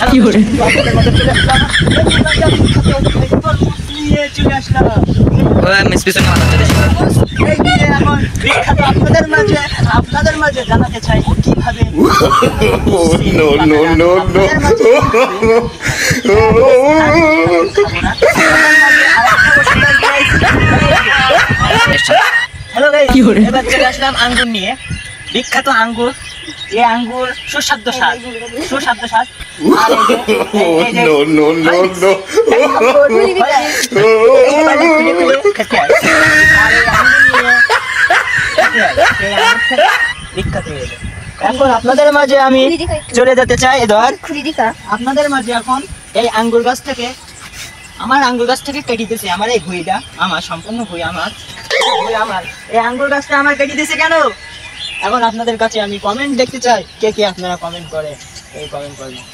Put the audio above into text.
কি করে চলে আসলাম মিস পিছনে মাথা চলে এই যে এখন বিখ্যাত আপনাদের মাঝে জানাতে চাই কিভাবে no no no no hello guys কি করে? এবার চলে আসলাম আঙ্গুর নিয়ে বিখ্যাত আঙ্গুর এই আঙ্গুর সুস্বাদু স্বাদ আর এই যে no no no no খেতে হয়। আর এই আঙ্গুর নিয়ে খেতে হয়। এই আঙ্গুর খেতে বিখ্যাত হয়ে যায়। এখন আপনাদের মাঝে আমি চলে যেতে চাই ধর আপনাদের মাঝে এখন এই আঙ্গুর গাছ থেকে আমার আঙ্গুর গাছ থেকে কেটে দিয়েছে আমার এই ভুঁইটা আমার সম্পূর্ণ ভুঁই আমার এই আঙ্গুর গাছটা আমার কেটে দিয়েছে কেন এখন আপনাদের কাছে আমি কমেন্ট দেখতে চাই কে কে আপনারা কমেন্ট করে এই কমেন্ট করবেন।